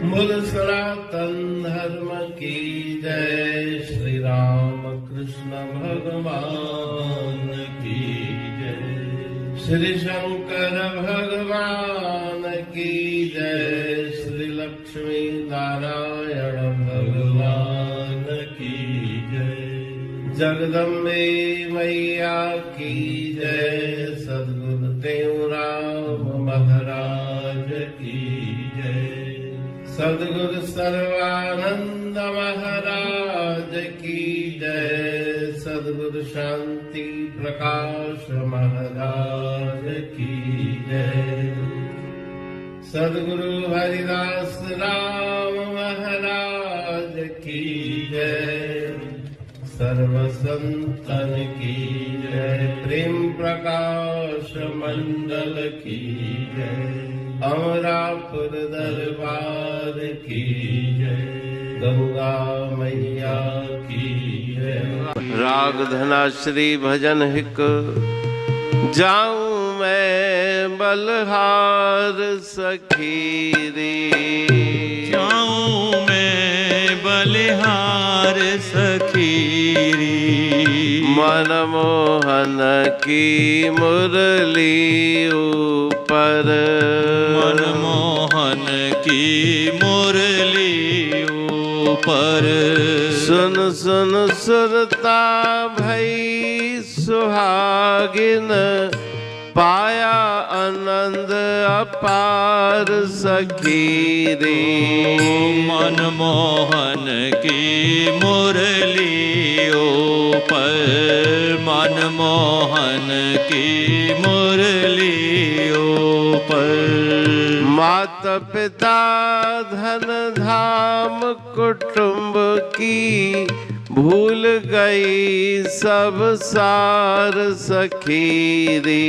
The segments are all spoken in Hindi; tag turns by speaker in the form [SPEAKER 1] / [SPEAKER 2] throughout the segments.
[SPEAKER 1] बोल सनातन धर्म की जय। श्री राम कृष्ण भगवान की जय। श्री शंकर भगवान की जय। श्री लक्ष्मी नारायण भगवान की जय। जगदम्बे मैया की जय। सद्गुरुदेव राम महाराज की जय। सद्गुरु सर्वानंद महाराज की जय। सद्गुरु शांति प्रकाश महाराज की जय। सद्गुरु हरिदास राम महाराज की जय। सर्व संतन की जय। प्रेम प्रकाश मंडल की जय। अमरापुर दरबार की जय। गंगा मैया की जय। राग धनाश्री भजन हिक जाऊं मैं बलहार सखी रे।
[SPEAKER 2] जाऊं मैं बलिहार सखी रे।
[SPEAKER 1] मनमोहन की मुरली ऊपर।
[SPEAKER 2] मनमोहन की मुरली ऊपर।
[SPEAKER 1] सुन सुन सुरता भई सुहागिन। पाया आनंद अपार सखी रे।
[SPEAKER 2] मनमोहन की मुरली ऊपर। मनमोहन की मुरली ऊपर।
[SPEAKER 1] माता पिता धन धाम कुटुंब की। भूल गई सब सार सखी रे।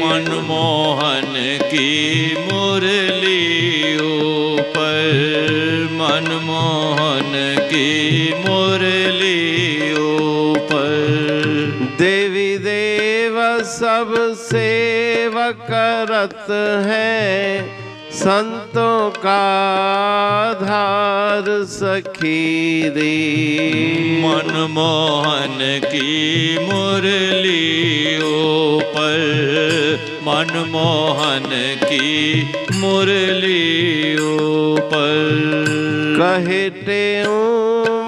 [SPEAKER 2] मनमोहन की मुरली ऊपर। मनमोहन की मुरली ऊपर।
[SPEAKER 1] देवी देव सब सेवा करत हैं। संतों का आधार सखी रे।
[SPEAKER 2] मनमोहन की मुरली ऊपर। मनमोहन की मुरली ऊपर।
[SPEAKER 1] कहते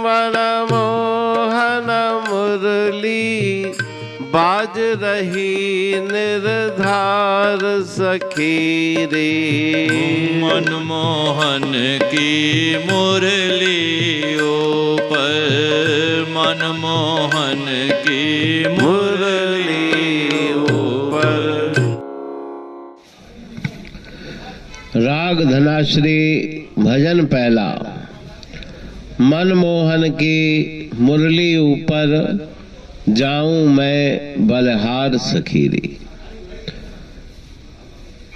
[SPEAKER 1] मनमोहन मुरली। बाज रही निर्धार सखी रे।
[SPEAKER 2] मनमोहन की मुरली ऊपर। मनमोहन की मुरली ऊपर।
[SPEAKER 1] राग धनाश्री भजन पहला। मनमोहन की मुरली ऊपर। जाऊं मैं बलहार सखी रे।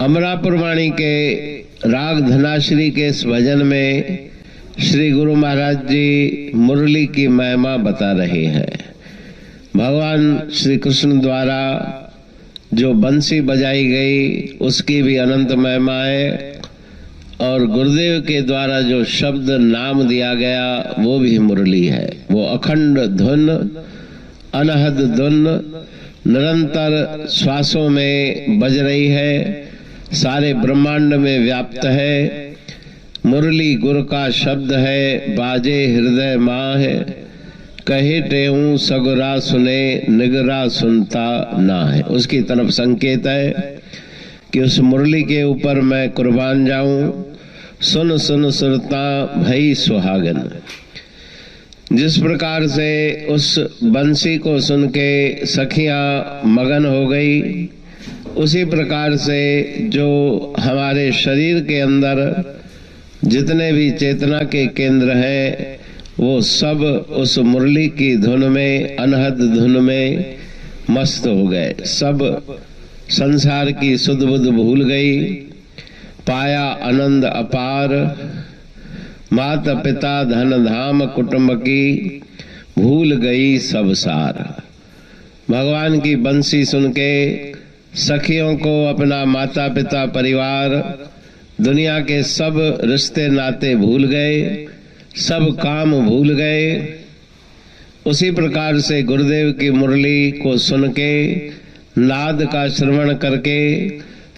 [SPEAKER 1] अमरापुर वाणी के राग धनाश्री के इस भजन में श्री गुरु महाराज जी मुरली की महिमा बता रहे हैं। भगवान श्री कृष्ण द्वारा जो बंसी बजाई गई उसकी भी अनंत महिमा है। और गुरुदेव के द्वारा जो शब्द नाम दिया गया वो भी मुरली है। वो अखंड धुन अनहद धुन निरंतर श्वासों में बज रही है। सारे ब्रह्मांड में व्याप्त है। मुरली गुरु का शब्द है। बाजे हृदय माँ है। कहे टेहूं सगुरा सुने निगरा सुनता ना है। उसकी तरफ संकेत है कि उस मुरली के ऊपर मैं कुर्बान जाऊं। सुन सुन सुरता भई सुहागन। जिस प्रकार से उस बंसी को सुन के सखियां मगन हो गई, उसी प्रकार से जो हमारे शरीर के अंदर जितने भी चेतना के केंद्र हैं वो सब उस मुरली की धुन में, अनहद धुन में मस्त हो गए। सब संसार की सुध बुध भूल गई। पाया आनंद अपार। माता पिता धन धाम कुटुंब की। भूल गई सब सार। भगवान की बंसी सुन के सखियों को अपना माता पिता परिवार दुनिया के सब रिश्ते नाते भूल गए, सब काम भूल गए। उसी प्रकार से गुरुदेव की मुरली को सुन के, नाद का श्रवण करके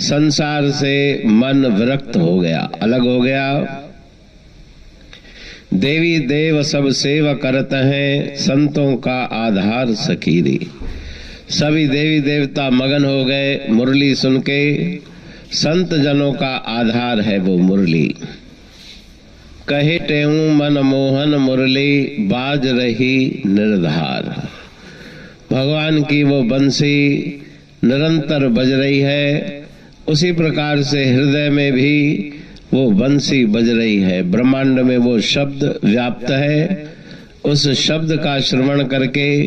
[SPEAKER 1] संसार से मन विरक्त हो गया, अलग हो गया। देवी देव सब सेवा करत हैं, संतों का आधार सकीरी। सभी देवी देवता मगन हो गए मुरली सुन के। संत जनों का आधार है वो मुरली। कहे टेहूं मन मोहन मुरली, बाज रही निर्धार। भगवान की वो बंसी निरंतर बज रही है। उसी प्रकार से हृदय में भी वो बंसी बज रही है। ब्रह्मांड में वो शब्द व्याप्त है। उस शब्द का श्रवण करके,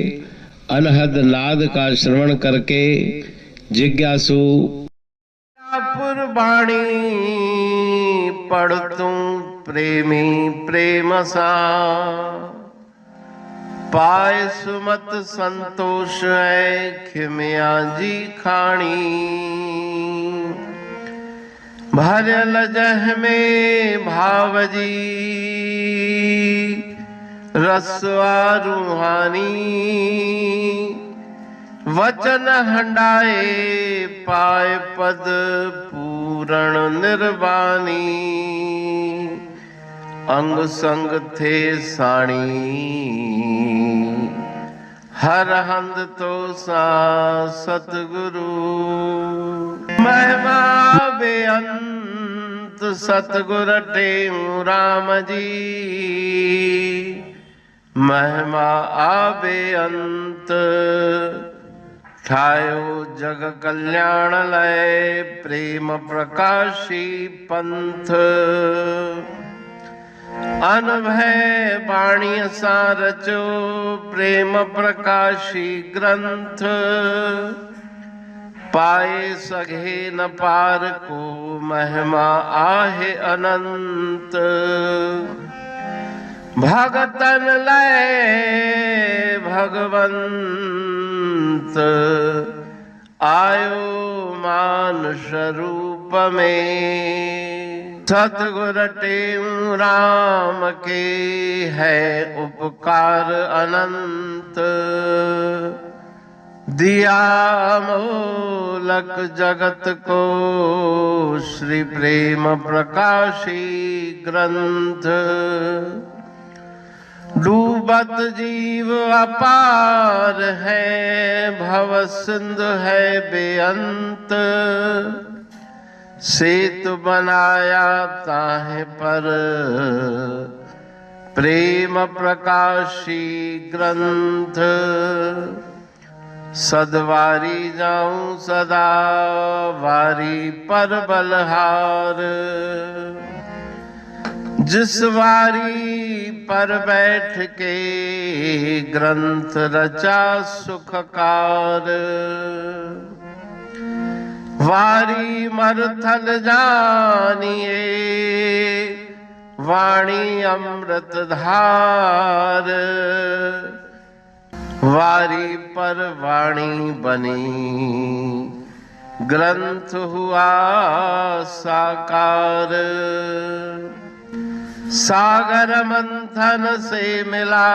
[SPEAKER 1] अनहद नाद का श्रवण करके जिज्ञासु पुरबाणी पढ़तूं प्रेमी प्रेम सा, पाए सुमत संतोष है खिमिया जी खाणी। भरल जह में भावजी रसवा रूहानी, वचन हंडाए पाए पद पूरण निर्वाणी। अंग संग थे साणी हर हंद तो सा सतगुरु। महिमा बेअंत सतगुर टेऊ राम जी, महिमा आबे अंत। ठायो जग कल्याण लय प्रेम प्रकाशी पंथ। अनभय बाणी सारचो प्रेम प्रकाशी ग्रंथ। पाए सघे न पार को महिमा आहे अनंत। भगतन लय भगवंत, आयो मानुष रूप में। सतगुर टेऊ राम के है उपकार अनंत। दिया मोलक जगत को श्री प्रेम प्रकाशी ग्रंथ। डूबत जीव अपार है, भव सिंधु है बेअंत। सेतु बनाया ताहे पर प्रेम प्रकाशी ग्रंथ। सदवारी जाऊं सदा वारी पर बलहार। जिस वारी पर बैठ के ग्रंथ रचा सुखकार। वारी मरथल जानिए वाणी अमृत धार। वारी पर वाणी बनी ग्रंथ हुआ साकार। सागर मंथन से मिला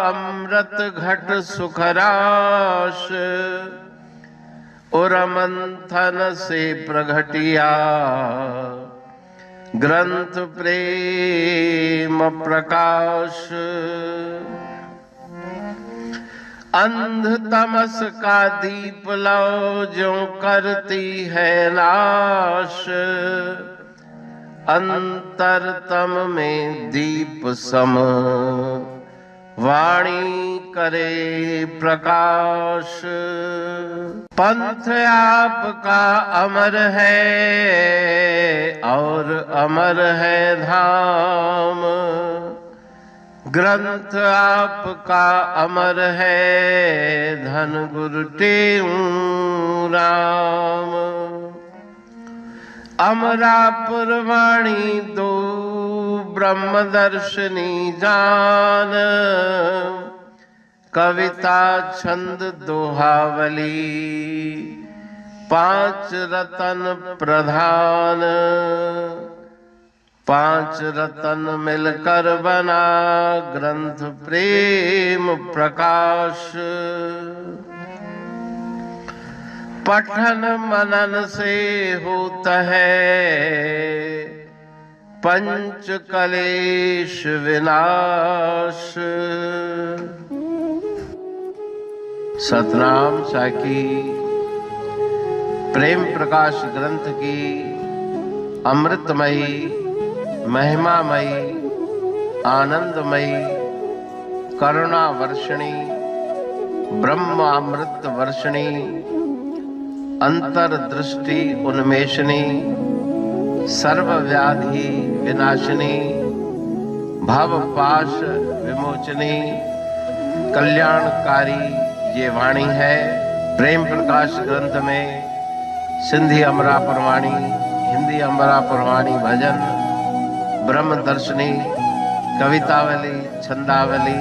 [SPEAKER 1] अमृत घट सुखराश। और मंथन से प्रगटिया ग्रंथ प्रेम प्रकाश। अंध तमस का दीप लो जो करती है नाश। अंतरतम में दीप सम वाणी करे प्रकाश। पंथ आपका अमर है और अमर है धाम। ग्रंथ आपका अमर है धन गुरु टेऊ राम। अमरापुर वाणी दो ब्रह्मदर्शनी जान। कविता छंद दोहावली पांच रतन प्रधान, पांच रतन मिलकर बना ग्रंथ प्रेम प्रकाश। पठन मनन से होता है पंच कलेश विनाश। सतनाम साखी प्रेम प्रकाश ग्रंथ की अमृतमयी, महिमामयी, आनंदमयी, करुणा वर्षिणी, ब्रह्मामृत वर्षिणी, अंतर्दृष्टि उन्मेषणी, सर्वव्याधि विनाशिनी, भवपाश विमोचनी, कल्याणकारी ये वाणी है। प्रेम प्रकाश ग्रंथ में सिंधी अमरा पुरवाणी, हिंदी अमरा पुरवाणी भजन, ब्रह्म दर्शनी, कवितावली, छंदावली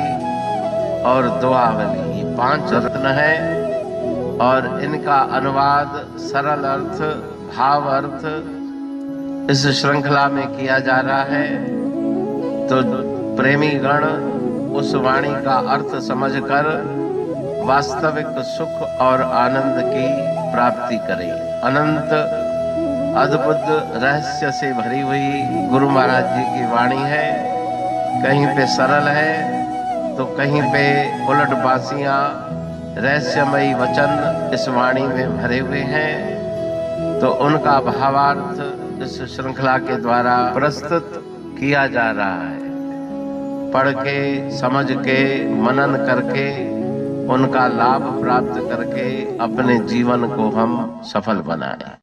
[SPEAKER 1] और दुआवली, ये पांच रत्न हैं और इनका अनुवाद सरल अर्थ, भाव अर्थ इस श्रृंखला में किया जा रहा है। तो प्रेमी गण उस वाणी का अर्थ समझकर वास्तविक सुख और आनंद की प्राप्ति करें। अनंत अद्भुत रहस्य से भरी हुई गुरु महाराज जी की वाणी है। कहीं पे सरल है तो कहीं पे उलट बासियां, रहस्यमयी वचन इस वाणी में भरे हुए हैं। तो उनका भावार्थ इस श्रृंखला के द्वारा प्रस्तुत किया जा रहा है। पढ़ के, समझ के, मनन करके, उनका लाभ प्राप्त करके अपने जीवन को हम सफल बनाएं।